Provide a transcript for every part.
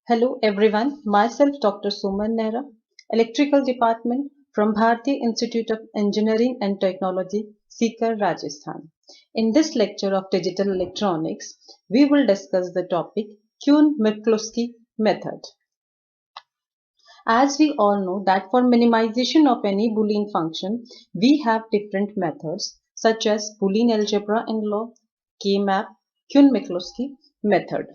Hello everyone, myself Dr. Suman Nehra, Electrical Department from Bharati Institute of Engineering and Technology, Sikar, Rajasthan. In this lecture of digital electronics, we will discuss the topic Kuhn-Mikulski method. As we all know that for minimization of any Boolean function, we have different methods such as Boolean algebra and law, K-map, Kuhn-Mikulski method.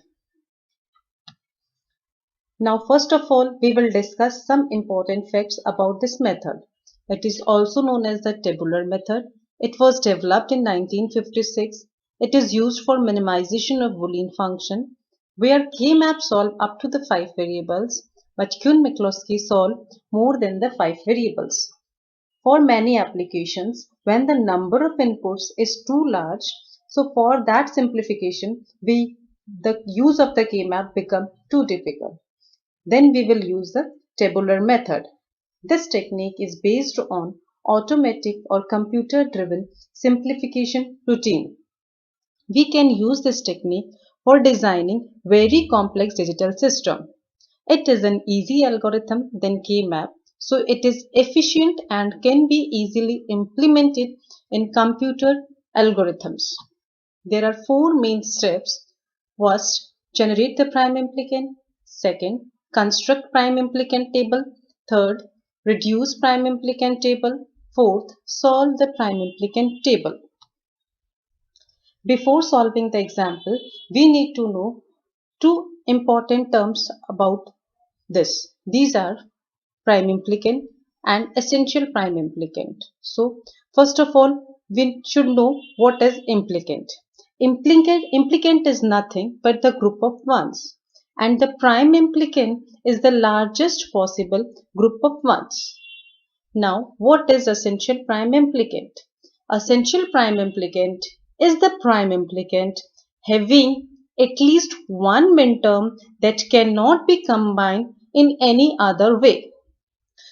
Now, first of all, we will discuss some important facts about this method. It is also known as the tabular method. It was developed in 1956. It is used for minimization of Boolean function, where K-map solve up to the 5 variables, but Kuhn-Mikulski solve more than the 5 variables. For many applications, when the number of inputs is too large, so for that simplification, the use of the K-map become too difficult. Then we will use the tabular method. This technique is based on automatic or computer-driven simplification routine. We can use this technique for designing very complex digital system. It is an easy algorithm than K-map, so it is efficient and can be easily implemented in computer algorithms. There are 4 main steps. First, generate the prime implicant. Second, construct prime implicant table. Third, reduce prime implicant table. Fourth, solve the prime implicant table. Before solving the example, we need to know 2 important terms about this. These are prime implicant and essential prime implicant. So, first of all, we should know what is implicant. Implicant is nothing but the group of ones, and the prime implicant is the largest possible group of ones. Now, what is essential prime implicant? Essential prime implicant is the prime implicant having at least one minterm that cannot be combined in any other way.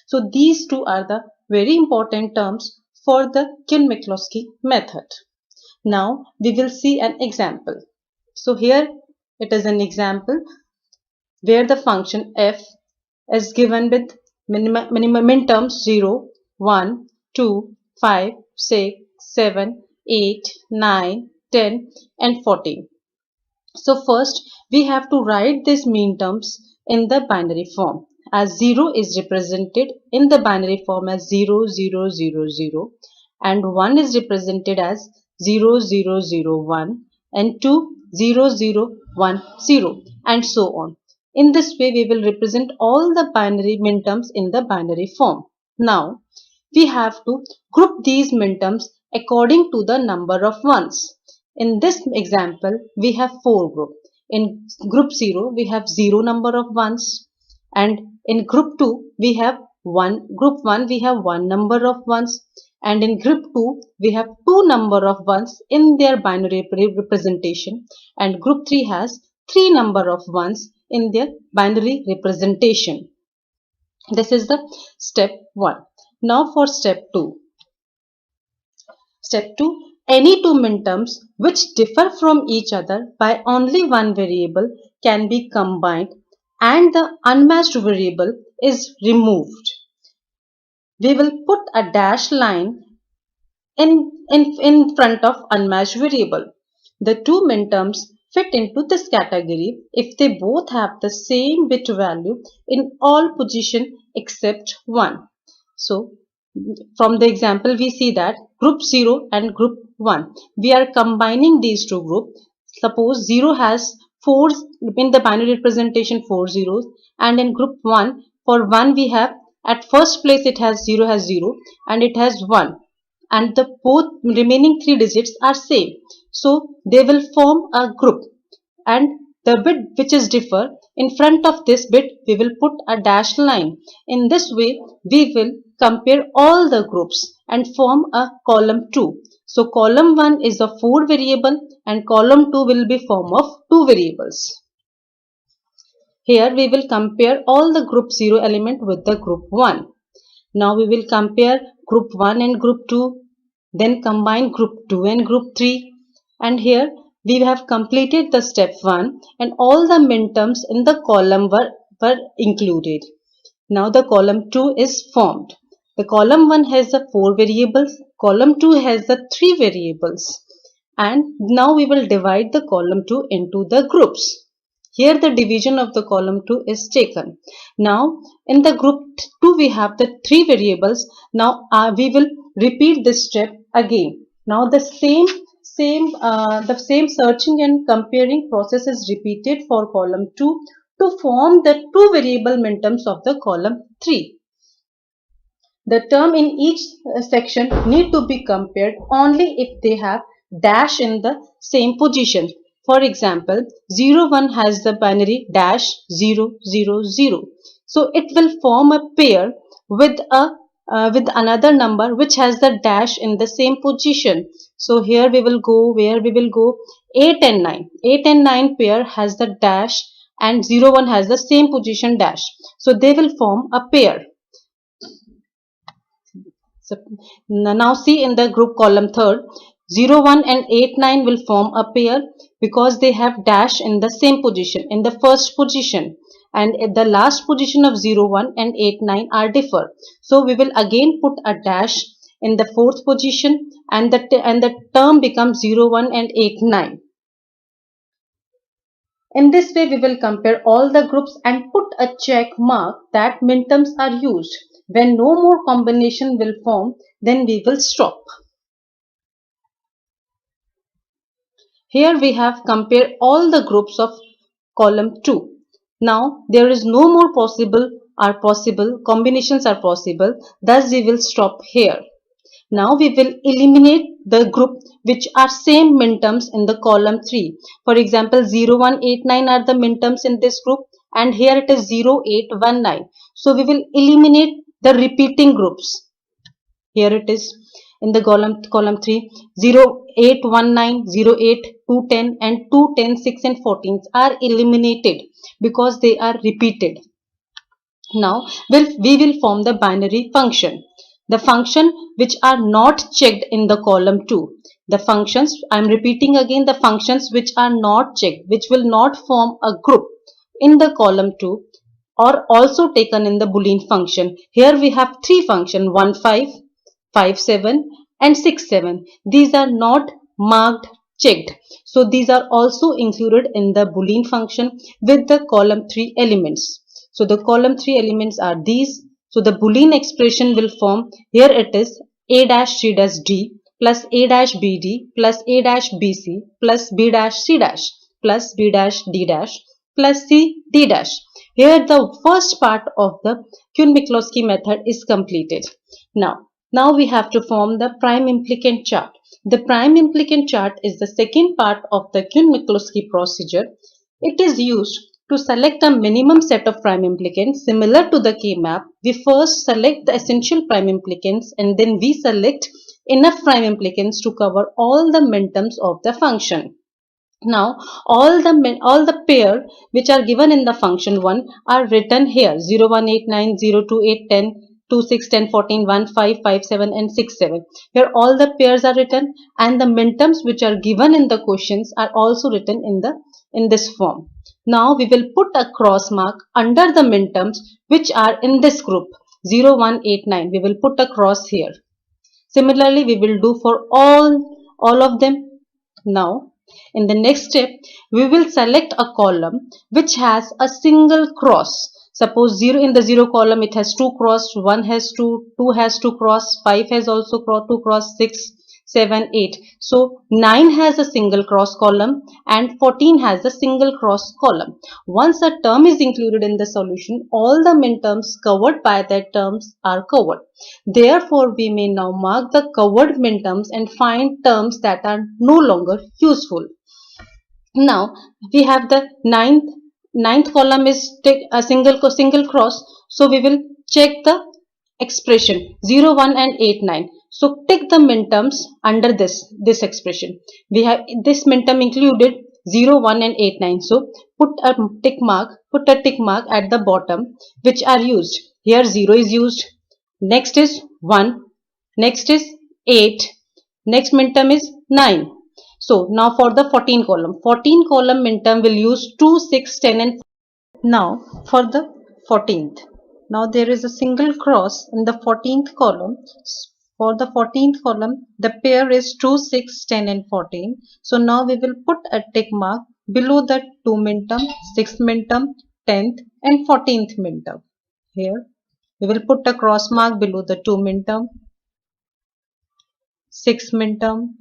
So these two are the very important terms for the Kuhn-Mikulski method. Now we will see an example. So here it is an example where the function f is given with minimum terms 0, 1, 2, 5, 6, 7, 8, 9, 10 and 14. So first we have to write these terms in the binary form, as 0 is represented in the binary form as 0, 0, 0, 0 and 1 is represented as 0, 0, 0, 1 and 2, 0, 0, 1, 0 and so on. In this way, we will represent all the binary minterms in the binary form. Now, we have to group these minterms according to the number of ones. In this example, we have 4 groups. In group 0, we have 0 number of ones, and in group 2, we have 1 number of ones, and in group 2, we have 2 number of ones in their binary representation, and group 3 has 3 number of ones in their binary representation. This is the step 1. Now for step 2. Step 2. Any two minterms which differ from each other by only one variable can be combined and the unmatched variable is removed. We will put a dash line in front of unmatched variable. The two minterms fit into this category if they both have the same bit value in all position except 1. So, from the example we see that group 0 and group 1, we are combining these two groups. Suppose 0 has 4 in the binary representation 4 zeros, and in group 1, for 1 we have at first place it has 0 and it has 1, and the both remaining 3 digits are same. So they will form a group, and the bit which is differ, in front of this bit we will put a dash line. In this way we will compare all the groups and form a column 2. So column 1 is a 4 variable and column 2 will be form of 2 variables. Here we will compare all the group 0 element with the group 1. Now we will compare group 1 and group 2, then combine group 2 and group 3, and here we have completed the step 1 and all the minterms in the column were included. Now the column 2 is formed. The column 1 has the 4 variables, column 2 has the 3 variables. And now we will divide the column 2 into the groups. Here the division of the column 2 is taken. Now in the group 2 we have the 3 variables. Now we will repeat this step again. Now the same searching and comparing process is repeated for column 2 to form the 2 variable minterms of the column 3. The term in each section need to be compared only if they have dash in the same position. For example, 0, 1 has the binary dash 0, 0, 0. So it will form a pair with another number which has the dash in the same position. So here we will go, 8 and 9. 8 and 9 pair has the dash and 0, 1 has the same position dash. So they will form a pair. So now see in the group column 3rd, 0, 1 and 8, 9 will form a pair because they have dash in the same position, in the first position. And at the last position of 0, 1 and 8, 9 are differ. So we will again put a dash in the 4th position and the term becomes 0, 1 and 8, 9. In this way, we will compare all the groups and put a check mark that minterms are used. When no more combination will form, then we will stop. Here we have compared all the groups of column 2. Now there is no more combinations are possible, thus we will stop here. Now we will eliminate the group which are same minterms in the column 3. For example, 0, 1, 8, 9 are the minterms in this group and here it is 0, 8, 1, 9. So we will eliminate the repeating groups. Here it is in the column 3, 0, 8, 1, 9, 0, 8, 2, 10 and 2, 10, 6 and 14 are eliminated because they are repeated. Now we will form the binary function. The function which are not checked in the column 2. The functions, I am repeating again, the functions which are not checked, which will not form a group in the column 2 are also taken in the Boolean function. Here we have 3 functions, 1, 5, 5, 7 and 6, 7. These are not marked checked. So these are also included in the Boolean function with the column 3 elements. So the column 3 elements are these. So the Boolean expression will form, here it is a dash c dash d plus a dash bd plus a dash bc plus b dash c dash plus b dash d dash plus c d dash. Here the first part of the Kuhn-Miklowski method is completed. Now we have to form the prime implicant chart. The prime implicant chart is the second part of the Kuhn-Miklowski procedure. It is used to select a minimum set of prime implicants similar to the K-map. We first select the essential prime implicants and then we select enough prime implicants to cover all the minterms of the function. Now all the pair which are given in the function 1 are written here, 0, 1, 8, 9, 0, 2, 8, 10, 2, 6, 10, 14, 1, 5, 5, 7 and 6, 7. Here all the pairs are written and the minterms which are given in the questions are also written in this form. Now we will put a cross mark under the minterms which are in this group 0, 1, 8, 9. We will put a cross here. Similarly, we will do for all of them. Now, in the next step, we will select a column which has a single cross. Suppose 0 in the 0 column, it has 2 cross, 1 has 2, 2 has 2 cross, 5 has also 2 cross, 6, 7, 8. So 9 has a single cross column and 14 has a single cross column. Once a term is included in the solution, all the minterms covered by that terms are covered. Therefore, we may now mark the covered minterms and find terms that are no longer useful. Now we have the ninth column is a single cross. So we will check the expression 0, 1 and 8, 9. So take the minterms under this expression. We have this minterm included 0, 1 and 8, 9. So put a tick mark at the bottom which are used. Here 0 is used. Next is 1. Next is 8. Next minterm is 9. So now for the 14 column. 14 column minterm will use 2, 6, 10 and now for the 14th. Now there is a single cross in the 14th column. For the 14th column, the pair is 2, 6, 10 and 14. So now we will put a tick mark below the 2 minterm, 6th minterm, 10th and 14th minterm. Here we will put a cross mark below the 2 minterm, 6 minterm,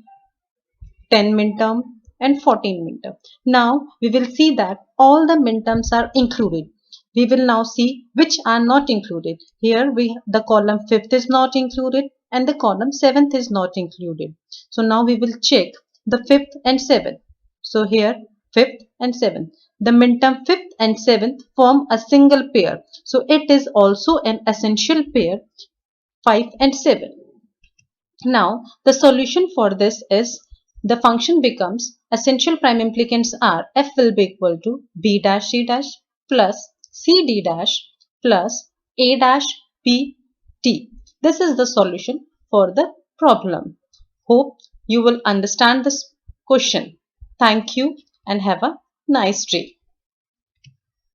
10 minterm and 14 minterm. Now we will see that all the minterms are included. We will now see which are not included. Here the column 5th is not included and the column 7th is not included. So now we will check the 5th and 7th. So here 5th and 7th. The minterm 5th and 7th form a single pair. So it is also an essential pair 5 and 7. Now the solution for this is the function becomes essential prime implicants are f will be equal to b dash c dash plus c d dash plus a dash b t. This is the solution for the problem. Hope you will understand this question. Thank you and have a nice day.